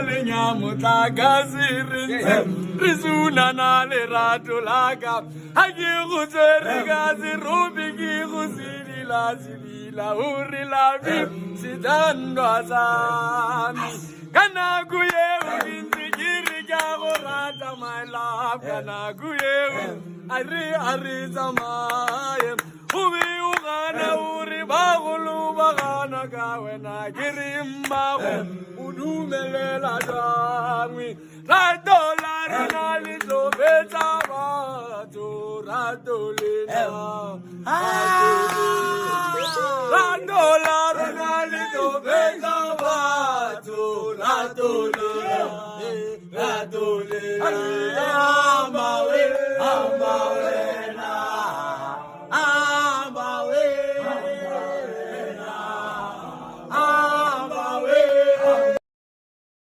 le nyamuta gazirin Rizuna na le rato laga Hagi guzeri gazi rubi gi guzili la zilila uri la vim Sidandwa zami Kana guye uginzi giri jago rata my love Kana guye ari zamaye Ubi ugana uri bagulu bagana gawe na girimba Udumele la dami La dolari na lizo beta bato La dolina La dolari na lizo beta bato La dolina